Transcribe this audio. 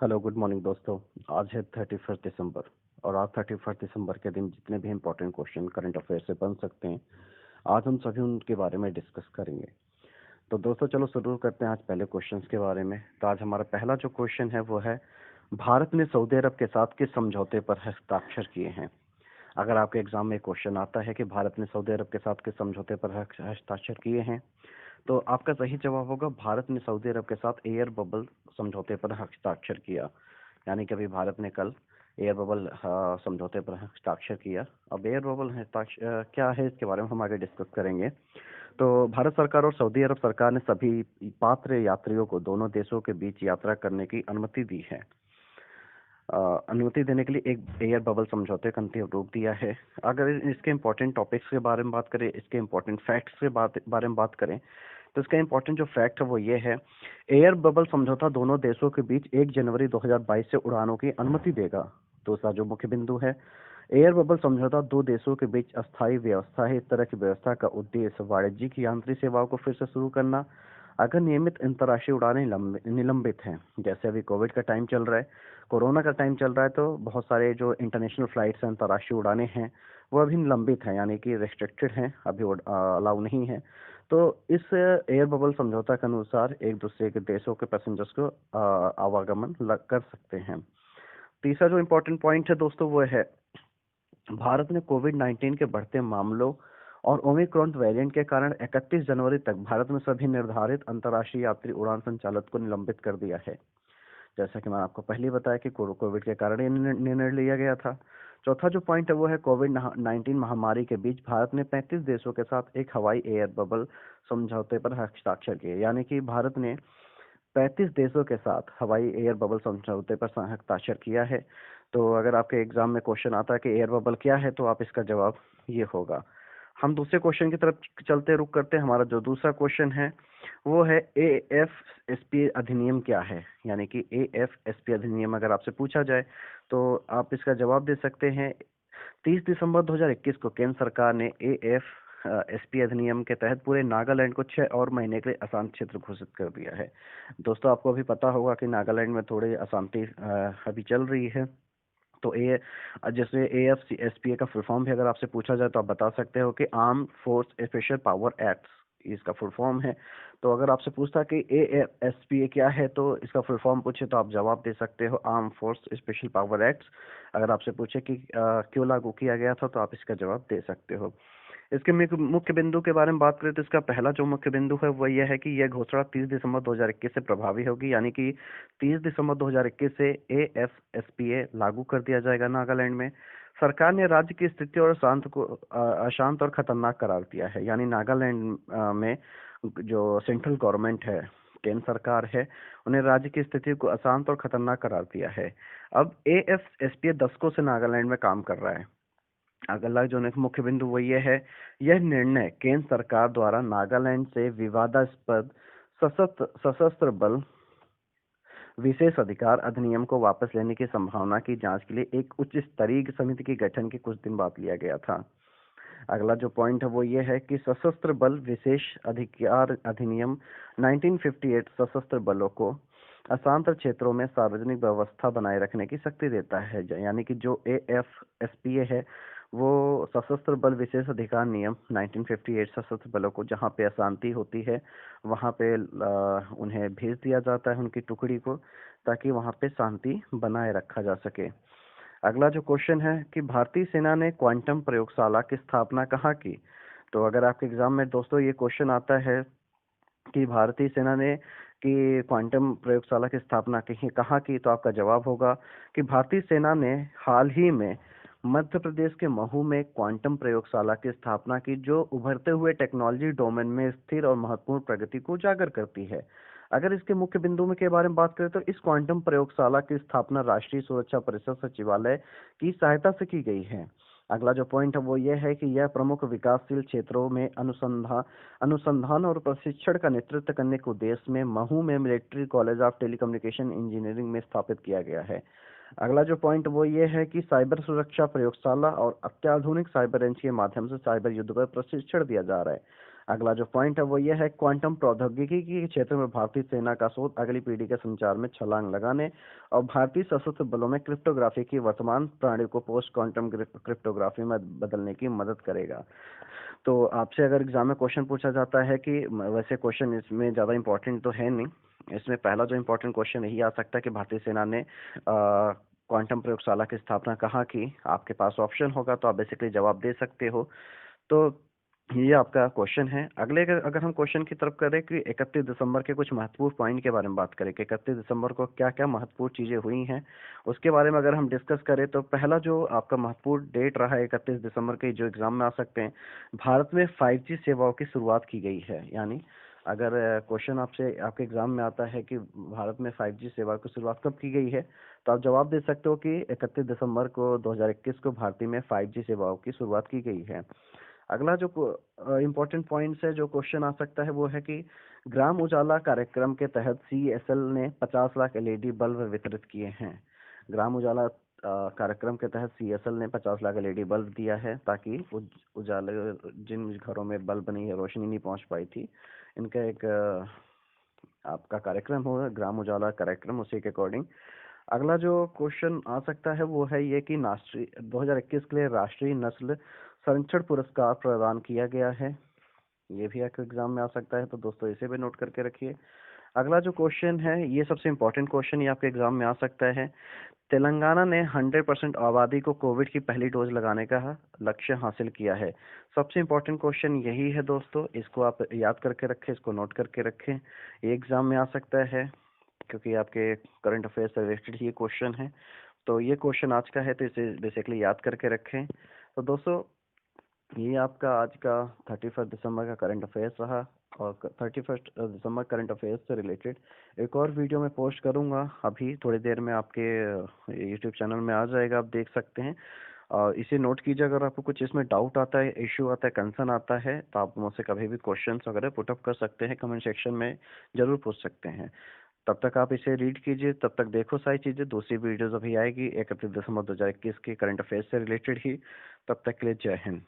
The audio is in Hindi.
हेलो गुड मॉर्निंग दोस्तों। आज है 31 दिसंबर और आज 31 दिसंबर के दिन जितने भी इम्पोर्टेंट क्वेश्चन करंट अफेयर से बन सकते हैं, आज हम सभी उनके बारे में डिस्कस करेंगे। तो दोस्तों चलो शुरू करते हैं आज पहले क्वेश्चंस के बारे में। तो आज हमारा पहला जो क्वेश्चन है वो है, भारत ने सऊदी अरब के साथ किस समझौते पर हस्ताक्षर किए हैं। अगर आपके एग्जाम में क्वेश्चन आता है कि भारत ने सऊदी अरब के साथ किस समझौते पर हस्ताक्षर किए हैं, तो आपका सही जवाब होगा भारत ने सऊदी अरब के साथ एयर बबल समझौते पर हस्ताक्षर किया। यानी कि अभी भारत ने कल एयर बबल समझौते पर हस्ताक्षर किया। अब एयर बबल हस्ताक्षर क्या है, इसके बारे में हम आगे डिस्कस करेंगे। तो भारत सरकार और सऊदी अरब सरकार ने सभी पात्र यात्रियों को दोनों देशों के बीच यात्रा करने की अनुमति दी है। अनुमति देने के लिए एक एयर बबल समझौते का अंतिम रूप दिया है। अगर इसके इम्पोर्टेंट टॉपिक्स के बारे में बात करें, इसके इम्पोर्टेंट फैक्ट्स के बारे में बात करें, तो इसका इम्पोर्टेंट जो फैक्ट है वो ये है, एयर बबल समझौता दोनों देशों के बीच 1 जनवरी 2022 से उड़ानों की अनुमति देगा। दूसरा जो मुख्य बिंदु है, एयर बबल समझौता दो देशों के बीच अस्थायी व्यवस्था है। इस तरह की व्यवस्था का उद्देश्य वाणिज्यिक यात्री सेवाओं को फिर से शुरू करना। अगर नियमित अंतर्राष्ट्रीय उड़ानें निलंबित हैं, जैसे अभी कोविड का टाइम चल रहा है, कोरोना का टाइम चल रहा है, तो बहुत सारे जो इंटरनेशनल फ्लाइट्स हैं, अंतर्राष्ट्रीय उड़ानें हैं, वो अभी निलंबित हैं, यानी कि रेस्ट्रिक्टेड हैं, अभी अलाउ नहीं है। तो इस एयर बबल समझौता के अनुसार एक दूसरे के देशों के पैसेंजर्स को आवागमन कर सकते हैं। तीसरा जो इम्पोर्टेंट पॉइंट है दोस्तों वो है, भारत ने कोविड-19 के बढ़ते मामलों और ओमिक्रॉन वेरिएंट के कारण 31 जनवरी तक भारत में सभी निर्धारित अंतर्राष्ट्रीय यात्री उड़ान संचालन को निलंबित कर दिया है। जैसा कि मैंने आपको पहले ही बताया कि कोविड के कारण ये निर्णय लिया गया था। चौथा जो पॉइंट है वो है, कोविड-19 महामारी के बीच भारत ने 35 देशों के साथ एक हवाई एयर बबल समझौते पर हस्ताक्षर किए। यानी कि भारत ने 35 देशों के साथ हवाई एयर बबल समझौते पर हस्ताक्षर किया है। तो अगर आपके एग्जाम में क्वेश्चन आता है कि एयर बबल क्या है, तो आप इसका जवाब ये होगा। हम दूसरे क्वेश्चन की तरफ चलते रुक करते हैं। हमारा जो दूसरा क्वेश्चन है वो है, एएफएसपी अधिनियम क्या है। यानी कि एएफएसपी अधिनियम अगर आपसे पूछा जाए तो आप इसका जवाब दे सकते हैं। 30 दिसंबर 2021 को केंद्र सरकार ने एएफएसपी अधिनियम के तहत पूरे नागालैंड को 6 और महीने के लिए अशांत क्षेत्र घोषित कर दिया है। दोस्तों आपको अभी पता होगा कि नागालैंड में थोड़ी अशांति अभी चल रही है। तो ए जैसे एएफसीएसपीए का फुल फॉर्म भी अगर आपसे पूछा जाए तो आप बता सकते हो कि arm force special power act इसका फुल फॉर्म है। तो अगर आपसे पूछता कि एएफएसपीए क्या है, तो इसका फुल फॉर्म पूछे तो आप जवाब दे सकते हो arm force special power act. अगर आपसे पूछे कि क्यों लागू किया गया था, तो आप इसका जवाब दे सकते हो। इसके मुख्य बिंदु के बारे में बात करें तो इसका पहला जो मुख्य बिंदु है वो यह है कि यह घोषणा 30 दिसंबर 2021 से प्रभावी होगी। यानी कि 30 दिसंबर 2021 से एएफएसपीए लागू कर दिया जाएगा नागालैंड में। सरकार ने राज्य की स्थिति और अशांत और खतरनाक करार दिया है। यानी नागालैंड में जो सेंट्रल गवर्नमेंट है, केंद्र सरकार है, उन्हें राज्य की स्थिति को अशांत और खतरनाक करार दिया है। अब एएफएसपीए दशकों से नागालैंड में काम कर रहा है। अगला जो मुख्य बिंदु वो ये है, यह निर्णय केंद्र सरकार द्वारा नागालैंड से विवादास्पद सशस्त्र बल विशेष अधिकार अधिनियम को वापस लेने की संभावना की जांच के लिए एक उच्च स्तरीय समिति के गठन के कुछ दिन बाद लिया गया था। अगला जो पॉइंट है वो ये है कि सशस्त्र बल विशेष अधिकार अधिनियम 1958 सशस्त्र बलों को अशांत क्षेत्रों में सार्वजनिक व्यवस्था बनाए रखने की शक्ति देता है। यानी कि जो एएफएसपीए है वो सशस्त्र बल विशेष अधिकार नियम 1958 सशस्त्र बलों को जहां पे अशांति होती है वहां पे उन्हें भेज दिया जाता है, उनकी टुकड़ी को, ताकि वहां पे शांति बनाए रखा जा सके। अगला जो क्वेश्चन है कि भारतीय सेना ने क्वांटम प्रयोगशाला की स्थापना कहाँ की। तो अगर आपके एग्जाम में दोस्तों ये क्वेश्चन आता है कि भारतीय सेना ने कि क्वांटम प्रयोगशाला की स्थापना कहाँ की, तो आपका जवाब होगा कि भारतीय सेना ने हाल ही में मध्य प्रदेश के महू में क्वांटम प्रयोगशाला की स्थापना की, जो उभरते हुए टेक्नोलॉजी डोमेन में स्थिर और महत्वपूर्ण प्रगति को उजागर करती है। अगर इसके मुख्य बिंदु में के बारे में बात करें तो इस क्वांटम प्रयोगशाला की स्थापना राष्ट्रीय सुरक्षा परिषद सचिवालय की सहायता से की गई है। अगला जो पॉइंट है वो ये है कि यह प्रमुख विकासशील क्षेत्रों में अनुसंधान और प्रशिक्षण का नेतृत्व करने के उद्देश्य में महू में military college of telecommunication engineering में स्थापित किया गया है। अगला जो पॉइंट वो ये है कि साइबर सुरक्षा प्रयोगशाला और अत्याधुनिक साइबर रेंज के माध्यम से साइबर युद्ध पर प्रशिक्षण दिया जा रहा है। अगला जो पॉइंट है वो ये है, क्वांटम प्रौद्योगिकी के क्षेत्र में भारतीय सेना का शोध अगली पीढ़ी के संचार में छलांग लगाने और भारतीय सशस्त्र बलों में क्रिप्टोग्राफी की वर्तमान प्रणाली को पोस्ट क्वांटम क्रिप्टोग्राफी में बदलने की मदद करेगा। तो आपसे अगर एग्जाम में क्वेश्चन पूछा जाता है कि वैसे क्वेश्चन इसमें ज़्यादा इंपॉर्टेंट तो है नहीं, इसमें पहला जो इम्पोर्टेंट क्वेश्चन यही आ सकता है कि भारतीय सेना ने क्वांटम प्रयोगशाला की स्थापना कहाँ की। आपके पास ऑप्शन होगा तो आप बेसिकली जवाब दे सकते हो। तो ये आपका क्वेश्चन है। अगले अगर हम क्वेश्चन की तरफ करें कि 31 दिसंबर के कुछ महत्वपूर्ण पॉइंट के बारे में बात करें कि 31 दिसंबर को क्या क्या महत्वपूर्ण चीज़ें हुई हैं, उसके बारे में अगर हम डिस्कस करें तो पहला जो आपका महत्वपूर्ण डेट रहा है 31 दिसंबर के, जो एग्जाम में आ सकते हैं, भारत में 5G सेवाओं की शुरुआत की गई है। यानी अगर क्वेश्चन आपसे आपके एग्जाम में आता है कि भारत में 5G सेवा की शुरुआत कब की गई है, तो आप जवाब दे सकते हो कि 31 दिसंबर को 2021 को भारत में 5G सेवाओं की शुरुआत की गई है। अगला जो इम्पोर्टेंट पॉइंट्स है, जो क्वेश्चन आ सकता है, वो है कि ग्राम उजाला कार्यक्रम के तहत CSL ने 50 लाख LED बल्ब वितरित किए हैं। ग्राम उजाला कार्यक्रम के तहत CSL ने 50 लाख LED बल्ब दिया है ताकि उजाले, जिन घरों में बल्ब नहीं है, रोशनी नहीं पहुंच पाई थी, इनका एक आपका कार्यक्रम होगा, ग्राम उजाला कार्यक्रम, उसी के अकॉर्डिंग। अगला जो क्वेश्चन आ सकता है वो है ये कि राष्ट्रीय 2021 के लिए राष्ट्रीय नस्ल संरक्षण पुरस्कार प्रदान किया गया है। ये भी आपके एग्जाम में आ सकता है, तो दोस्तों इसे भी नोट करके रखिए। अगला जो क्वेश्चन है, ये सबसे इम्पोर्टेंट क्वेश्चन, ये आपके एग्जाम में आ सकता है। तेलंगाना ने 100% आबादी को कोविड की पहली डोज लगाने का लक्ष्य हासिल किया है। सबसे इम्पोर्टेंट क्वेश्चन यही है दोस्तों, इसको आप याद करके रखें, इसको नोट करके रखें। ये एग्जाम में आ सकता है क्योंकि आपके करंट अफेयर से रिलेटेड ही ये क्वेश्चन है। तो ये क्वेश्चन आज का है, तो इसे बेसिकली याद करके रखें। तो दोस्तों ये आपका आज का 31 दिसंबर का करंट अफेयर्स रहा, और 31 दिसंबर करंट अफेयर्स से रिलेटेड एक और वीडियो मैं पोस्ट करूंगा अभी थोड़ी देर में, आपके यूट्यूब चैनल में आ जाएगा, आप देख सकते हैं। और इसे नोट कीजिए, अगर आपको कुछ इसमें डाउट आता है, इश्यू आता है, कंसर्न आता है, तो आप मुझसे कभी भी क्वेश्चंस वगैरह पुटअप कर सकते हैं, कमेंट सेक्शन में जरूर पूछ सकते हैं। तब तक आप इसे रीड कीजिए, तब तक देखो सारी चीज़ें। दूसरी वीडियोज अभी आएगी 31 दिसंबर 2021 के करंट अफेयर्स से रिलेटेड ही। तब तक के लिए जय हिंद।